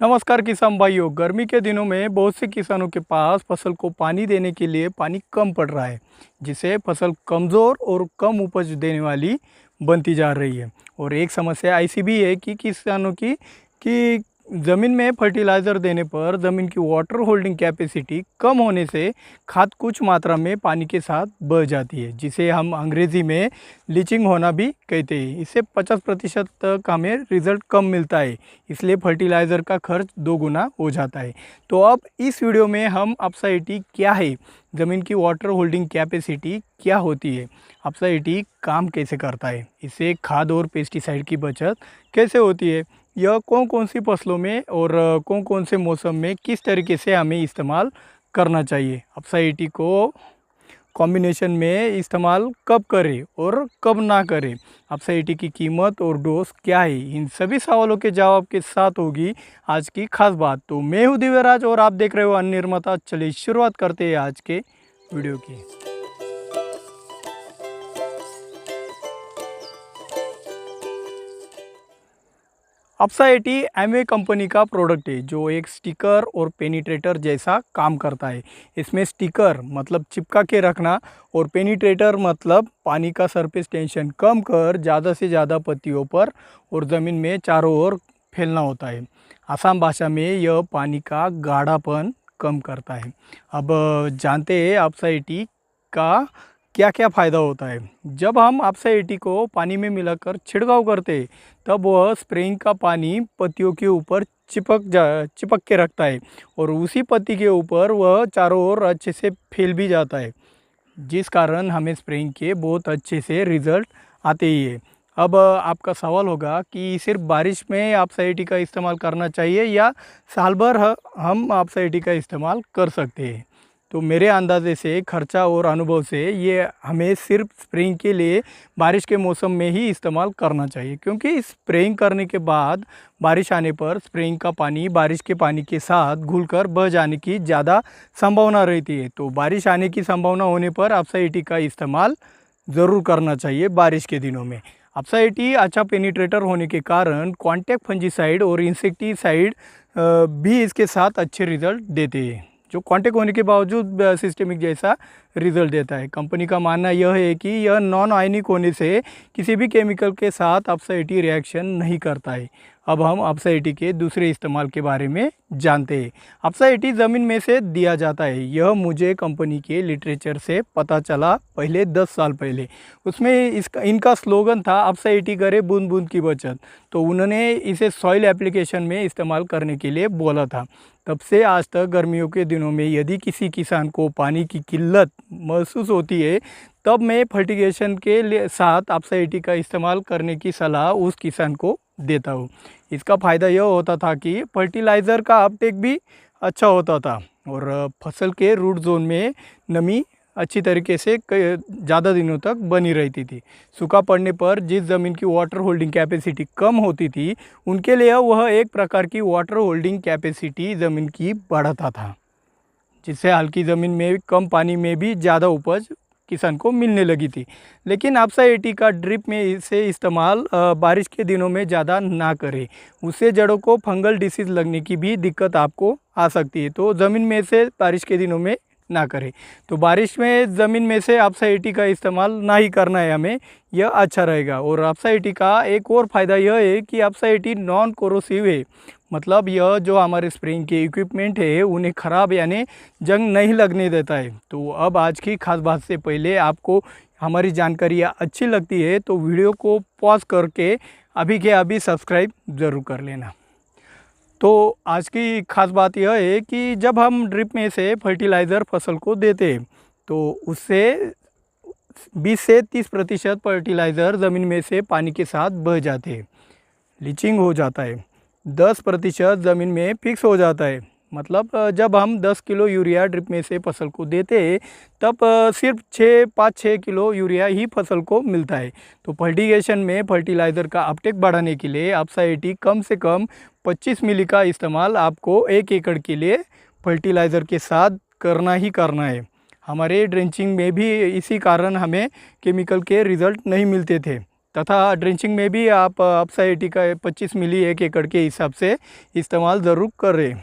नमस्कार किसान भाइयों। गर्मी के दिनों में बहुत से किसानों के पास फसल को पानी देने के लिए पानी कम पड़ रहा है, जिससे फसल कमज़ोर और कम उपज देने वाली बनती जा रही है। और एक समस्या ऐसी भी है कि किसानों की कि ज़मीन में फर्टिलाइज़र देने पर ज़मीन की वाटर होल्डिंग कैपेसिटी कम होने से खाद कुछ मात्रा में पानी के साथ बह जाती है, जिसे हम अंग्रेज़ी में लीचिंग होना भी कहते हैं। इससे 50% तक हमें रिज़ल्ट कम मिलता है, इसलिए फर्टिलाइज़र का खर्च 2 गुना हो जाता है। तो अब इस वीडियो में हम अपसाइटी क्या है, ज़मीन की वाटर होल्डिंग कैपेसिटी क्या होती है, अपसाइटी काम कैसे करता है, इससे खाद और पेस्टिसाइड की बचत कैसे होती है, यह कौन कौन सी फसलों में और कौन कौन से मौसम में किस तरीके से हमें इस्तेमाल करना चाहिए, अपसाइटी को कॉम्बिनेशन में इस्तेमाल कब करें और कब ना करें, अपसाइटी की कीमत और डोज क्या है, इन सभी सवालों के जवाब के साथ होगी आज की खास बात। तो मैं हूं दिव्यराज और आप देख रहे हो अन्य निर्माता। चलिए शुरुआत करते हैं आज के वीडियो की। अपसाइटी एमवे कंपनी का प्रोडक्ट है, जो एक स्टिकर और पेनिट्रेटर जैसा काम करता है। इसमें स्टिकर मतलब चिपका के रखना और पेनिट्रेटर मतलब पानी का सरफेस टेंशन कम कर ज़्यादा से ज़्यादा पत्तियों पर और ज़मीन में चारों ओर फैलना होता है। आसान भाषा में यह पानी का गाढ़ापन कम करता है। अब जानते हैं अपसाइटी का क्या क्या फ़ायदा होता है। जब हम अपसाइटी को पानी में मिलाकर छिड़काव करते हैं, तब वह स्प्रेइंग का पानी पत्तियों के ऊपर चिपक के रखता है और उसी पत्ती के ऊपर वह चारों ओर अच्छे से फैल भी जाता है, जिस कारण हमें स्प्रेइंग के बहुत अच्छे से रिज़ल्ट आते ही है। अब आपका सवाल होगा कि सिर्फ बारिश में अपसाइटी का इस्तेमाल करना चाहिए या साल भर हम अपसाइटी का इस्तेमाल कर सकते हैं। तो मेरे अंदाजे से, खर्चा और अनुभव से, ये हमें सिर्फ स्प्रेइंग के लिए बारिश के मौसम में ही इस्तेमाल करना चाहिए, क्योंकि स्प्रेइंग करने के बाद बारिश आने पर स्प्रेइंग का पानी बारिश के पानी के साथ घुलकर बह जाने की ज़्यादा संभावना रहती है। तो बारिश आने की संभावना होने पर अपसाइटी का इस्तेमाल ज़रूर करना चाहिए बारिश के दिनों में। अपसाइटी अच्छा पेनिट्रेटर होने के कारण कॉन्टैक्ट फंजीसाइड और इंसेक्टिसाइड भी इसके साथ अच्छे रिजल्ट देते हैं, जो कॉन्टैक्ट होने के बावजूद सिस्टेमिक जैसा रिजल्ट देता है। कंपनी का मानना यह है कि यह नॉन आयनिक होने से किसी भी केमिकल के साथ अपसाइटी रिएक्शन नहीं करता है। अब हम अपसाइटी के दूसरे इस्तेमाल के बारे में जानते हैं। अपसाइटी ज़मीन में से दिया जाता है, यह मुझे कंपनी के लिटरेचर से पता चला पहले 10 साल पहले। उसमें इनका स्लोगन था अपसाइटी करे बूंद बूंद की बचत। तो उन्होंने इसे सॉइल एप्लीकेशन में इस्तेमाल करने के लिए बोला था। तब से आज तक गर्मियों के दिनों में यदि किसी किसान को पानी की किल्लत महसूस होती है, तब मैं फर्टिगेशन के साथ अपसाइटी का इस्तेमाल करने की सलाह उस किसान को देता हूँ। इसका फ़ायदा यह होता था कि फर्टिलाइज़र का अपटेक भी अच्छा होता था और फसल के रूट जोन में नमी अच्छी तरीके से ज़्यादा दिनों तक बनी रहती थी। सूखा पड़ने पर जिस ज़मीन की वाटर होल्डिंग कैपेसिटी कम होती थी, उनके लिए वह एक प्रकार की वाटर होल्डिंग कैपेसिटी ज़मीन की बढ़ाता था, जिससे हल्की ज़मीन में कम पानी में भी ज़्यादा उपज किसान को मिलने लगी थी। लेकिन अपसाइटी का ड्रिप में इसे इस्तेमाल बारिश के दिनों में ज़्यादा ना करें, उससे जड़ों को फंगल डिसीज़ लगने की भी दिक्कत आपको आ सकती है। तो ज़मीन में से बारिश के दिनों में ना करें। तो बारिश में ज़मीन में से अपसाइटी का इस्तेमाल ना ही करना है हमें, यह अच्छा रहेगा। और अपसाइटी का एक और फ़ायदा यह है कि अपसाइटी नॉन कोरोसिव है, मतलब यह जो हमारे स्प्रेइंग के इक्विपमेंट है उन्हें ख़राब यानी जंग नहीं लगने देता है। तो अब आज की खास बात से पहले आपको हमारी जानकारियाँ अच्छी लगती है तो वीडियो को पॉज करके अभी के अभी सब्सक्राइब ज़रूर कर लेना। तो आज की खास बात यह है कि जब हम ड्रिप में से फर्टिलाइज़र फसल को देते हैं, तो उससे 20 से 30% फर्टिलाइज़र ज़मीन में से पानी के साथ बह जाते हैं, लीचिंग हो जाता है। 10% ज़मीन में फिक्स हो जाता है, मतलब जब हम 10 किलो यूरिया ड्रिप में से फसल को देते हैं, तब सिर्फ 5-6 किलो यूरिया ही फसल को मिलता है। तो फर्टिगेशन में फर्टिलाइज़र का अपटेक बढ़ाने के लिए अपसाइटी कम से कम 25 मिली का इस्तेमाल आपको 1 एकड़ के लिए फर्टिलाइज़र के साथ करना ही करना है। हमारे ड्रेंचिंग में भी इसी कारण हमें केमिकल के रिज़ल्ट नहीं मिलते थे। तथा ड्रेंचिंग में भी आप अपसा 80 का 25 मिली 1 एकड़ के हिसाब से इस्तेमाल ज़रूर करें।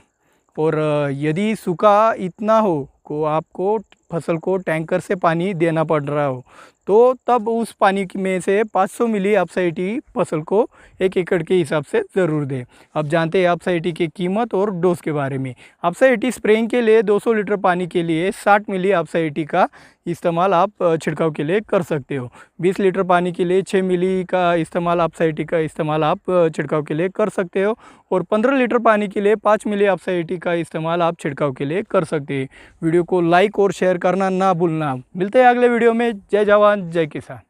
और यदि सूखा इतना हो को आपको फसल को टैंकर से पानी देना पड़ रहा हो तो तब उस पानी में से 500 मिली अपसा 80 फसल को 1 एकड़ के हिसाब से ज़रूर दें। अब जानते हैं अपसा 80 की कीमत और डोज के बारे में। अपसा 80 स्प्रेइंग के लिए 200 लीटर पानी के लिए 60 मिली अपसा 80 का इस्तेमाल आप छिड़काव के लिए कर सकते हो। 20 लीटर पानी के लिए 6 मिली का इस्तेमाल अपसा 80 का इस्तेमाल आप छिड़काव के लिए कर सकते हो। और 15 लीटर पानी के लिए 5 मिली अपसा 80 का इस्तेमाल आप छिड़काव के लिए कर सकते हैं। वीडियो को लाइक और शेयर करना ना भूलना। मिलते हैं अगले वीडियो में। जय जवान जय किसान।